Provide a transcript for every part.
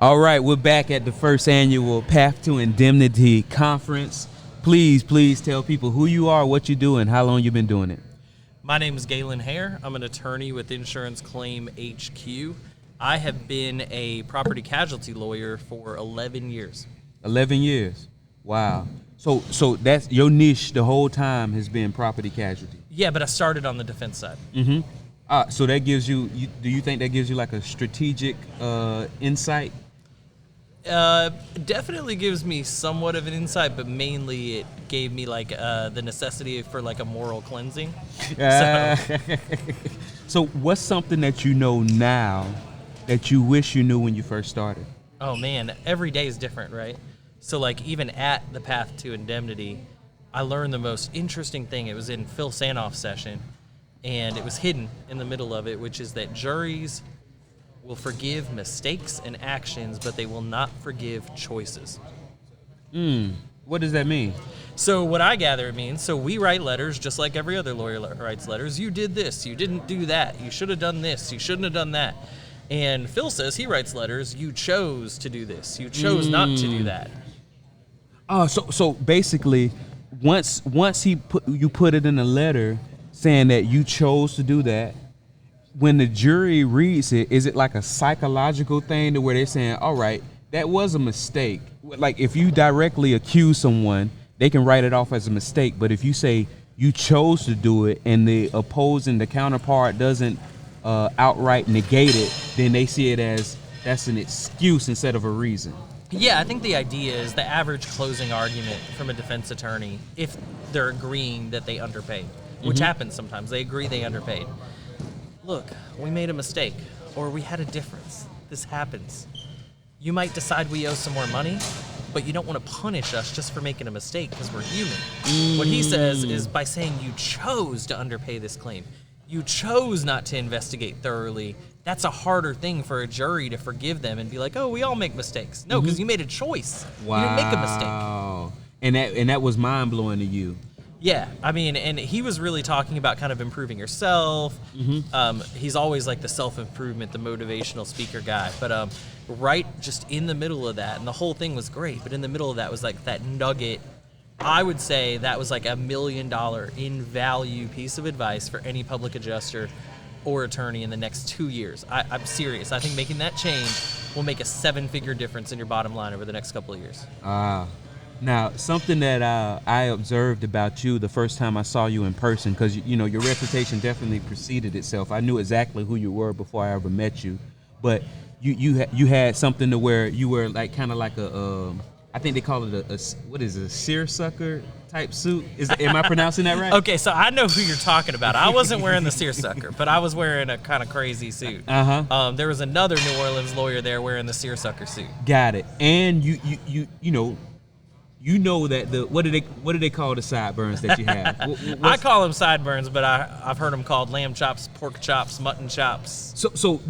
All right, we're back at the first annual Path to Indemnity conference. Please tell people who you are, what you do, and how long you've been doing it. My name is Galan Hair. I'm an attorney with Insurance Claim HQ. I have been a property casualty lawyer for 11 years. 11 years. Wow. So that's your niche the whole time has been property casualty. Yeah, but I started on the defense side. Mm-hmm. So that gives you do you think that gives you like a strategic insight? Definitely gives me somewhat of an insight, but mainly it gave me like the necessity for like a moral cleansing. So what's something that you know now that you wish you knew when you first started? Oh man, every day is different, right? So like even at the Path to Indemnity, I learned the most interesting thing. It was in Phil Sanoff's session, and it was hidden in the middle of it, which is that juries will forgive mistakes and actions, but they will not forgive choices. What does that mean? So what I gather it means, so we write letters just like every other lawyer writes letters. You did this, you didn't do that, you should have done this, you shouldn't have done that. And Phil says he writes letters, you chose to do this, you chose not to do that. Oh, so basically, once you put it in a letter saying that you chose to do that, when the jury reads it, is it like a psychological thing to where they're saying, all right, that was a mistake? Like if you directly accuse someone, they can write it off as a mistake. But if you say you chose to do it and the counterpart doesn't outright negate it, then they see it as that's an excuse instead of a reason. Yeah, I think the idea is the average closing argument from a defense attorney, if they're agreeing that they underpaid, which happens sometimes, they agree they underpaid. Look, we made a mistake, or we had a difference. This happens. You might decide we owe some more money, but you don't want to punish us just for making a mistake because we're human. What he says is by saying you chose to underpay this claim, you chose not to investigate thoroughly, that's a harder thing for a jury to forgive them and be like, oh, we all make mistakes. No, because you made a choice. Wow. You didn't make a mistake. And that was mind-blowing to you. Yeah, I mean, and he was really talking about kind of improving yourself. He's always like the self-improvement, the motivational speaker guy. But right just in the middle of that, and the whole thing was great, but in the middle of that was like that nugget. I would say that was like $1 million in value piece of advice for any public adjuster or attorney in the next 2 years. I'm serious. I think making that change will make a 7-figure difference in your bottom line over the next couple of years. Now, something that I observed about you the first time I saw you in person, because your reputation definitely preceded itself. I knew exactly who you were before I ever met you, but you had something to where you were like kind of like a I think they call it a seersucker type suit. Am I pronouncing that right? Okay, so I know who you're talking about. I wasn't wearing the seersucker, but I was wearing a kind of crazy suit. There was another New Orleans lawyer there wearing the seersucker suit. Got it. And you know that what do they call the sideburns that you have? I call them sideburns, but I've heard them called lamb chops, pork chops, mutton chops. So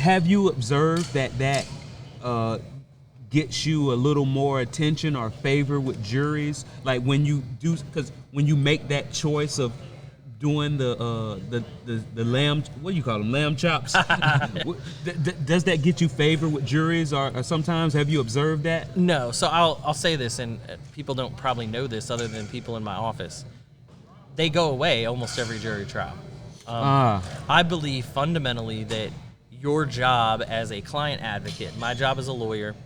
have you observed that gets you a little more attention or favor with juries? Like when you do, because when you make that choice of doing the lamb, what do you call them, lamb chops? Does that get you favor with juries, or sometimes have you observed that? No. So I'll say this, and people don't probably know this other than people in my office. They go away almost every jury trial. I believe fundamentally that your job as a client advocate, my job as a lawyer,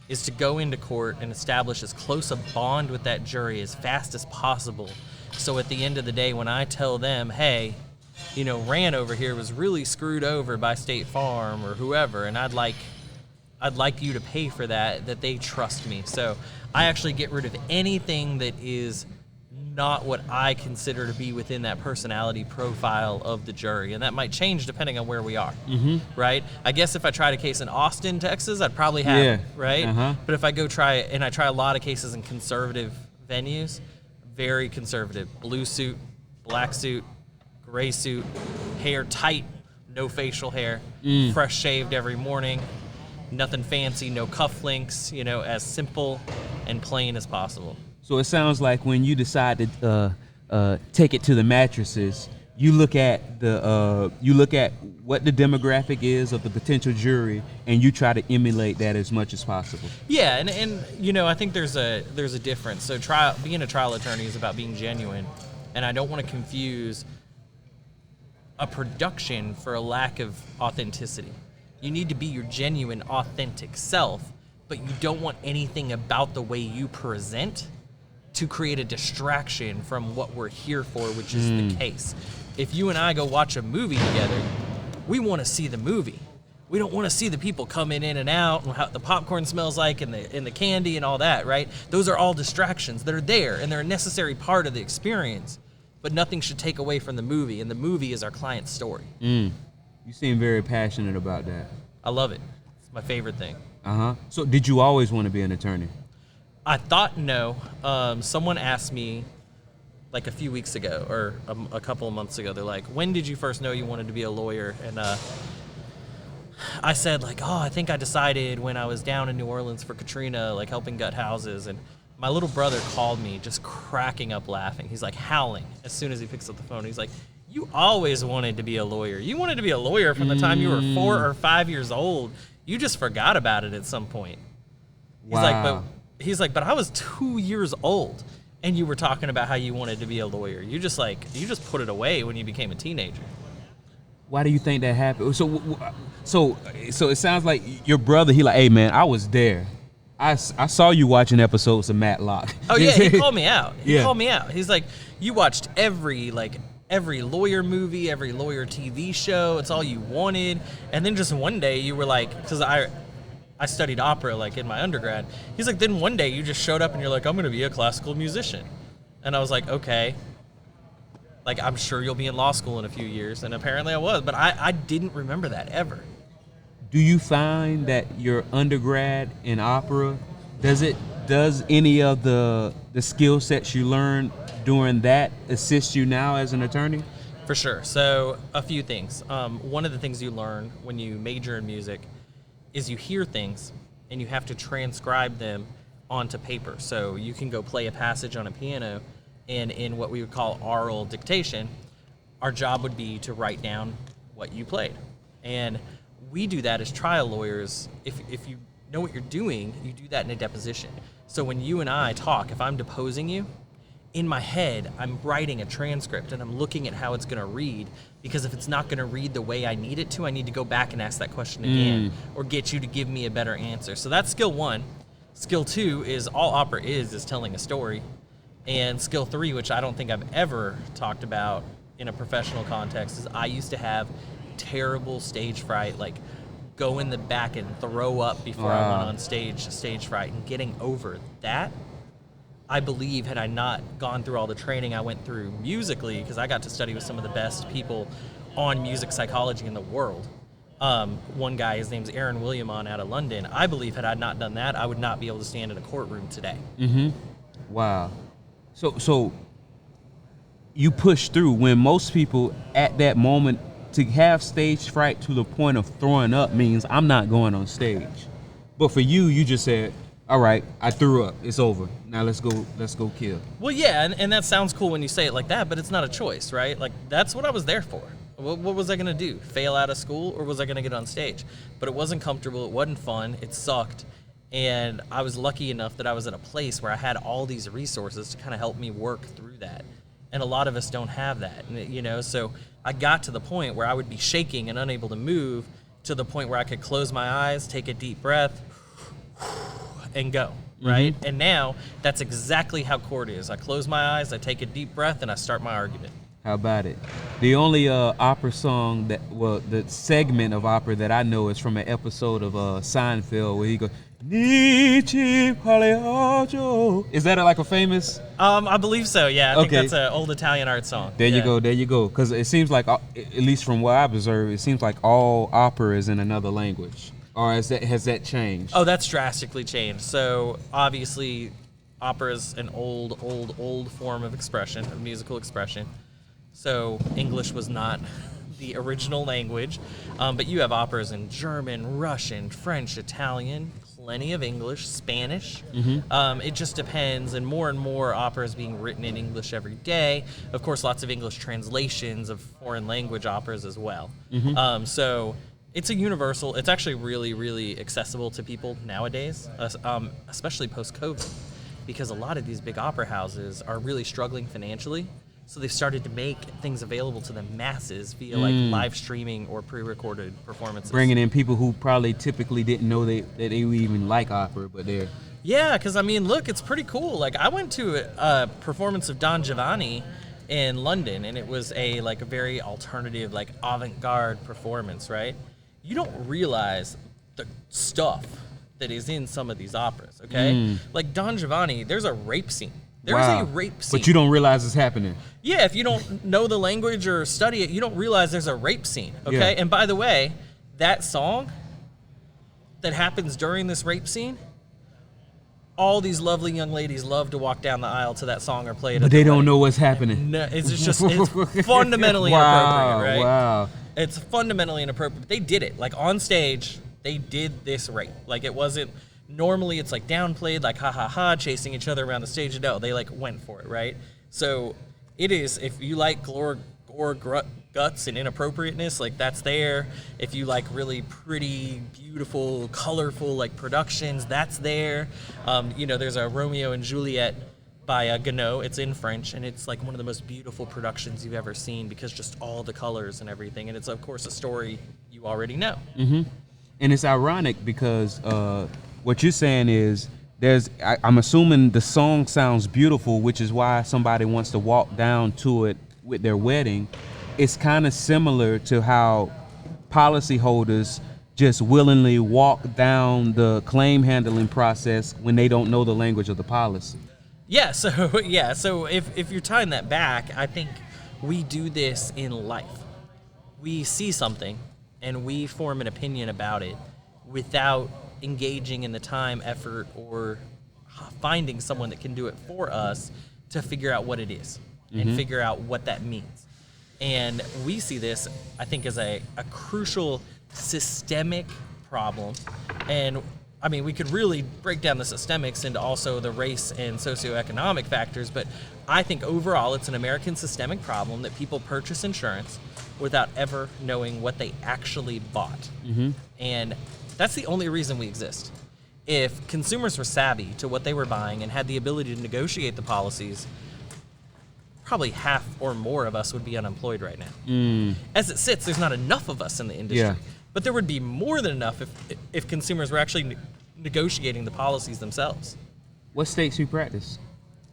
is to go into court and establish as close a bond with that jury as fast as possible. So at the end of the day, when I tell them, hey, Rand over here was really screwed over by State Farm or whoever, and I'd like you to pay for that they trust me. So I actually get rid of anything that is not what I consider to be within that personality profile of the jury. And that might change depending on where we are, right? I guess if I tried a case in Austin, Texas, I'd probably have it, right? But if I go try a lot of cases in conservative venues, very conservative, blue suit, black suit, gray suit, hair tight, no facial hair, fresh shaved every morning, nothing fancy, no cufflinks, as simple and plain as possible. So it sounds like when you decide to take it to the mattresses, you look at what the demographic is of the potential jury, and you try to emulate that as much as possible. Yeah, and you know, I think there's a difference. So being a trial attorney is about being genuine, and I don't want to confuse a production for a lack of authenticity. You need to be your genuine, authentic self, but you don't want anything about the way you present to create a distraction from what we're here for, which is the case. If you and I go watch a movie together, we want to see the movie. We don't want to see the people coming in and out and how the popcorn smells like and the candy and all that, right? Those are all distractions. They're there and they're a necessary part of the experience, but nothing should take away from the movie, and the movie is our client's story. You seem very passionate about that. I love it. It's my favorite thing. So did you always want to be an attorney? I thought no. Someone asked me like a few weeks ago or a couple of months ago, they're like, when did you first know you wanted to be a lawyer? And I said like, I think I decided when I was down in New Orleans for Katrina, like helping gut houses. And my little brother called me just cracking up laughing. He's like howling as soon as he picks up the phone. He's like, you always wanted to be a lawyer. You wanted to be a lawyer from the time you were 4 or 5 years old. You just forgot about it at some point. Wow. He's like, but I was 2 years old and you were talking about how you wanted to be a lawyer. You just put it away when you became a teenager. Why do you think that happened? So it sounds like your brother, he like, hey man, I was there. I saw you watching episodes of Matlock. Oh yeah, he called me out. He called me out. He's like, you watched every lawyer movie, every lawyer TV show. It's all you wanted. And then just one day you were like, because I studied opera like in my undergrad. He's like, then one day you just showed up and you're like, I'm going to be a classical musician. And I was like, okay. Like, I'm sure you'll be in law school in a few years. And apparently I was, but I didn't remember that ever. Do you find that your undergrad in opera, does any of the skill sets you learned during that assist you now as an attorney? For sure. So a few things. One of the things you learn when you major in music is you hear things and you have to transcribe them onto paper. So you can go play a passage on a piano, and in what we would call oral dictation, our job would be to write down what you played. And we do that as trial lawyers. If you know what you're doing, you do that in a deposition. So when you and I talk, if I'm deposing you, in my head, I'm writing a transcript and I'm looking at how it's going to read, because if it's not going to read the way I need it to, I need to go back and ask that question again or get you to give me a better answer. So that's skill 1. Skill 2 is all opera is telling a story. And skill 3, which I don't think I've ever talked about in a professional context, is I used to have terrible stage fright, like go in the back and throw up before I went on stage fright, and getting over that, I believe, had I not gone through all the training I went through musically, because I got to study with some of the best people on music psychology in the world. One guy, his name's Aaron Williamon out of London. I believe had I not done that, I would not be able to stand in a courtroom today. Wow. So you push through when most people at that moment, to have stage fright to the point of throwing up means I'm not going on stage. But for you, you just said, all right, I threw up. It's over. Now let's go kill. Well, yeah, and that sounds cool when you say it like that, but it's not a choice, right? Like, that's what I was there for. What was I going to do? Fail out of school, or was I going to get on stage? But it wasn't comfortable. It wasn't fun. It sucked. And I was lucky enough that I was at a place where I had all these resources to kind of help me work through that. And a lot of us don't have that, you know? So I got to the point where I would be shaking and unable to move, to the point where I could close my eyes, take a deep breath, and go, right? And now that's exactly how court is. I close my eyes, I take a deep breath, and I start my argument. How about it? The only opera song the segment of opera that I know is from an episode of Seinfeld where he goes, Nichi Paleaggio. Is that like a famous? I believe so, yeah. I think that's an old Italian art song. There you go. Because it seems like, at least from what I've observed, it seems like all opera is in another language. Or has that changed? Oh, that's drastically changed. So obviously, opera is an old form of expression, of musical expression. So English was not the original language, but you have operas in German, Russian, French, Italian, plenty of English, Spanish. It just depends, and more operas being written in English every day. Of course, lots of English translations of foreign language operas as well. So it's a universal. It's actually really, really accessible to people nowadays, especially post-COVID, because a lot of these big opera houses are really struggling financially. So they've started to make things available to the masses via like live streaming or pre-recorded performances. Bringing in people who probably typically didn't know that they even like opera, but they're... Yeah, because I mean, look, it's pretty cool. Like I went to a performance of Don Giovanni in London, and it was a very alternative, like avant-garde performance, right? You don't realize the stuff that is in some of these operas, okay? Like Don Giovanni, there's a rape scene. There's a rape scene. But you don't realize it's happening. Yeah, if you don't know the language or study it, you don't realize there's a rape scene, okay? Yeah. And by the way, that song that happens during this rape scene, all these lovely young ladies love to walk down the aisle to that song or play it. But they don't know what's happening. No, it's fundamentally inappropriate, right? Wow. It's fundamentally inappropriate. They did it. Like on stage, they did this rape. Like it wasn't... Normally, it's like downplayed, like ha ha ha, chasing each other around the stage. No, they like went for it, right? So it is, if you like gore, guts, and inappropriateness, like that's there. If you like really pretty, beautiful, colorful like productions, that's there. There's a Romeo and Juliet by Gounod. It's in French, and it's like one of the most beautiful productions you've ever seen because just all the colors and everything. And it's of course a story you already know. And it's ironic because what you're saying is I'm assuming the song sounds beautiful, which is why somebody wants to walk down to it with their wedding. It's kind of similar to how policyholders just willingly walk down the claim handling process when they don't know the language of the policy. Yeah, so if you're tying that back, I think we do this in life. We see something and we form an opinion about it without engaging in the time, effort, or finding someone that can do it for us to figure out what it is and figure out what that means. And we see this, I think, as a crucial systemic problem. And I mean, we could really break down the systemics into also the race and socioeconomic factors, but I think overall it's an American systemic problem that people purchase insurance without ever knowing what they actually bought. And that's the only reason we exist. If consumers were savvy to what they were buying and had the ability to negotiate the policies, probably half or more of us would be unemployed right now. As it sits, there's not enough of us in the industry, but there would be more than enough if consumers were actually negotiating the policies themselves. What states you practice?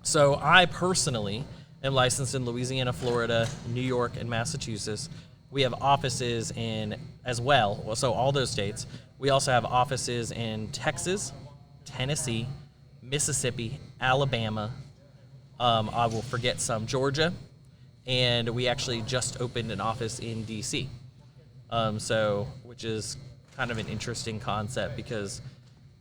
So I personally am licensed in Louisiana, Florida, New York, and Massachusetts. We have offices in as well, so all those states. We also have offices in Texas, Tennessee, Mississippi, Alabama. I will forget some, Georgia, and we actually just opened an office in DC. Which is kind of an interesting concept because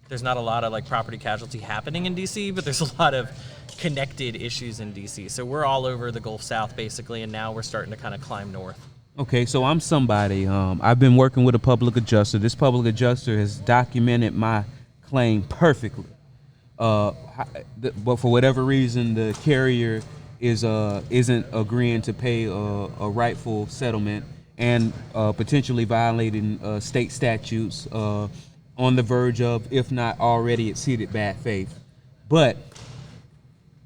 there's not a lot of like property casualty happening in DC, but there's a lot of connected issues in DC. So we're all over the Gulf South basically, and now we're starting to kind of climb north. Okay, so I'm somebody. I've been working with a public adjuster. This public adjuster has documented my claim perfectly. But for whatever reason, the carrier isn't agreeing to pay a rightful settlement and potentially violating state statutes on the verge of, if not already exceeded, bad faith. But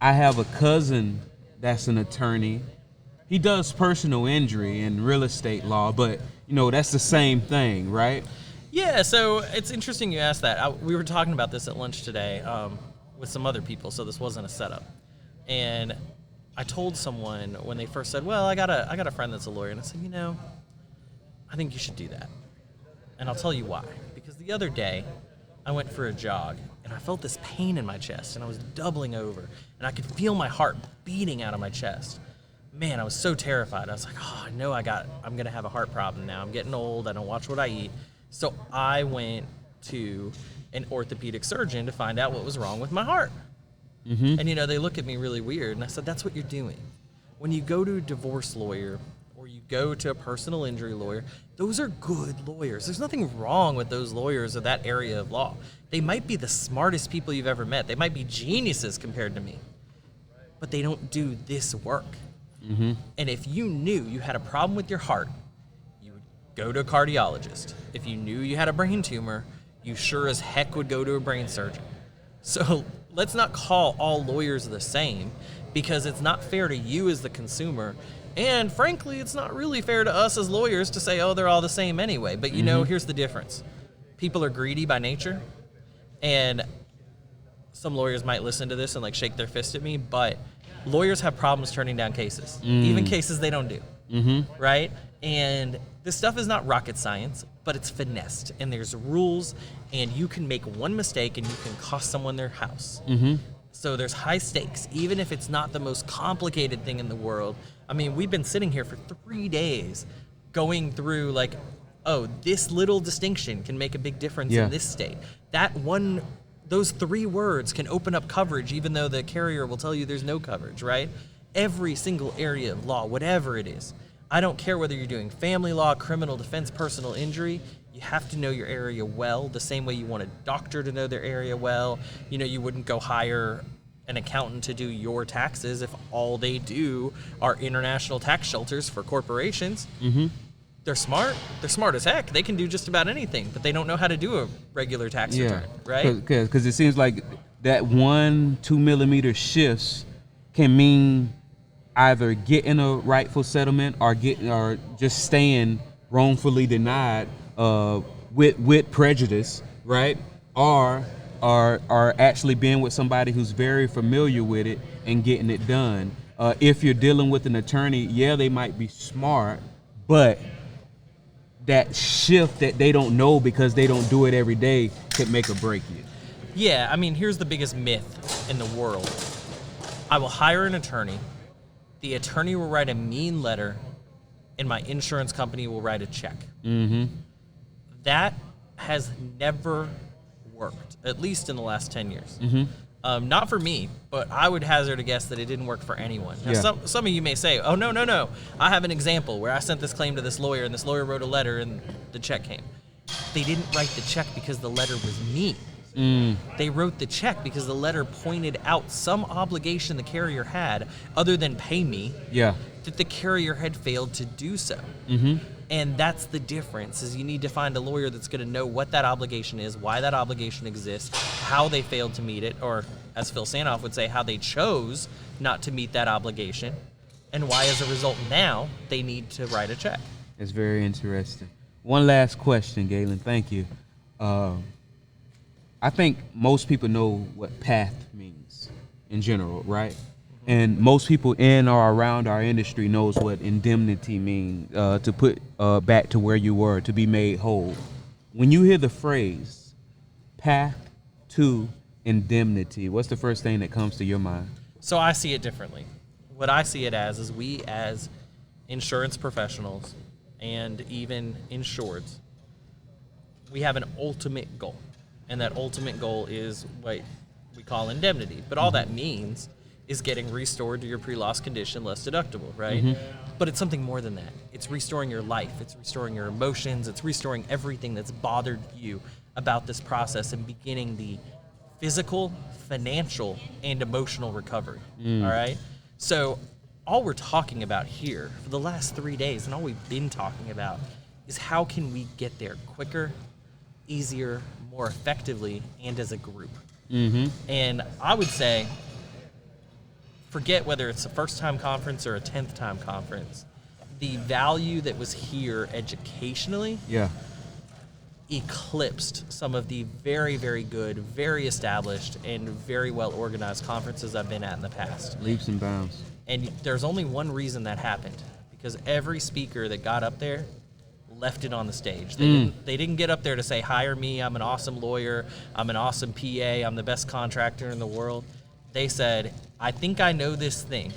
I have a cousin that's an attorney. He does personal injury and real estate law, but that's the same thing, right? Yeah, so it's interesting you asked that. We were talking about this at lunch today with some other people, so this wasn't a setup. And I told someone when they first said, well, I got a friend that's a lawyer, and I said, I think you should do that. And I'll tell you why. Because the other day, I went for a jog, and I felt this pain in my chest, and I was doubling over, and I could feel my heart beating out of my chest. Man, I was so terrified. I was like, I know I'm going to have a heart problem now. I'm getting old. I don't watch what I eat. So I went to an orthopedic surgeon to find out what was wrong with my heart. And, they look at me really weird. And I said, that's what you're doing. When you go to a divorce lawyer or you go to a personal injury lawyer, those are good lawyers. There's nothing wrong with those lawyers of that area of law. They might be the smartest people you've ever met. They might be geniuses compared to me, but they don't do this work. Mm-hmm. And if you knew you had a problem with your heart, you would go to a cardiologist. If you knew you had a brain tumor, you sure as heck would go to a brain surgeon. So let's not call all lawyers the same, because it's not fair to you as the consumer. And frankly, it's not really fair to us as lawyers to say, oh, they're all the same anyway. But you know, here's the difference. People are greedy by nature. And some lawyers might listen to this and like shake their fist at me, but lawyers have problems turning down cases, even cases they don't do, right? And this stuff is not rocket science, but it's finessed, and there's rules, and you can make one mistake and you can cost someone their house. So there's high stakes, even if it's not the most complicated thing in the world. I mean, we've been sitting here for 3 days going through like, oh, this little distinction can make a big difference in this state. Those 3 words can open up coverage, even though the carrier will tell you there's no coverage, right? Every single area of law, whatever it is. I don't care whether you're doing family law, criminal defense, personal injury. You have to know your area well, the same way you want a doctor to know their area well. You know, you wouldn't go hire an accountant to do your taxes if all they do are international tax shelters for corporations. They're smart. They're smart as heck. They can do just about anything, but they don't know how to do a regular tax return, right? Because it seems like that 1-2 millimeter shifts can mean either getting a rightful settlement or just staying wrongfully denied with prejudice, right? Or actually being with somebody who's very familiar with it and getting it done. If you're dealing with an attorney, they might be smart, but that shift that they don't know because they don't do it every day could make or break you. Yeah, I mean, here's the biggest myth in the world. I will hire an attorney. The attorney will write a mean letter, and my insurance company will write a check. That has never worked, at least in the last 10 years. Not for me, but I would hazard a guess that it didn't work for anyone. Now, some of you may say, oh, no. I have an example where I sent this claim to this lawyer, and this lawyer wrote a letter, and the check came. They didn't write the check because the letter was mean. They wrote the check because the letter pointed out some obligation the carrier had, other than pay me, that the carrier had failed to do so. And that's the difference, is you need to find a lawyer that's going to know what that obligation is, why that obligation exists, how they failed to meet it, or as Phil Sanoff would say, how they chose not to meet that obligation, and why as a result now they need to write a check. It's very interesting. One last question, Galen. Thank you. I think most people know what path means in general, right? And most people in or around our industry knows what indemnity means, to put back to where you were, to be made whole. When you hear the phrase path to indemnity, what's the first thing that comes to your mind? So I see it differently. What I see it as is we as insurance professionals and even insureds, we have an ultimate goal. And that ultimate goal is what we call indemnity. But all that means is getting restored to your pre-loss condition, less deductible, right? But it's something more than that. It's restoring your life. It's restoring your emotions. It's restoring everything that's bothered you about this process and beginning the physical, financial, and emotional recovery, all right? So all we're talking about here for the last 3 days, and all we've been talking about, is how can we get there quicker, easier, more effectively, and as a group. And I would say, forget whether it's a first-time conference or a 10th-time conference, the value that was here educationally eclipsed some of the very, very good, very established, and very well-organized conferences I've been at in the past. Leaps and bounds. And there's only one reason that happened, because every speaker that got up there left it on the stage. They didn't get up there to say, hire me, I'm an awesome lawyer, I'm an awesome PA, I'm the best contractor in the world. They said, I think I know this thing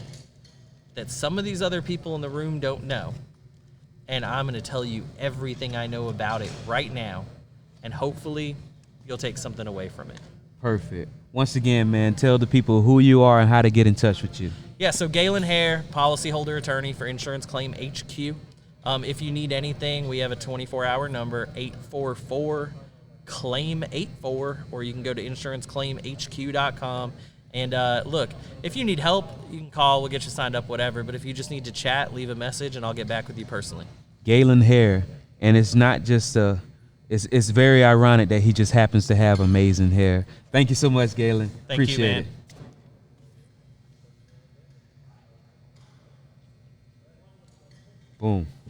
that some of these other people in the room don't know, and I'm going to tell you everything I know about it right now, and hopefully you'll take something away from it. Perfect. Once again, man, tell the people who you are and how to get in touch with you. Yeah, so Galan Hair, policyholder attorney for Insurance Claim HQ. If you need anything, we have a 24-hour number, 844-CLAIM-84, or you can go to insuranceclaimhq.com. And look, if you need help, you can call. We'll get you signed up, whatever. But if you just need to chat, leave a message, and I'll get back with you personally. Galan Hair, and it's not just it's very ironic that he just happens to have amazing hair. Thank you so much, Galan. Appreciate you, man. it. Boom.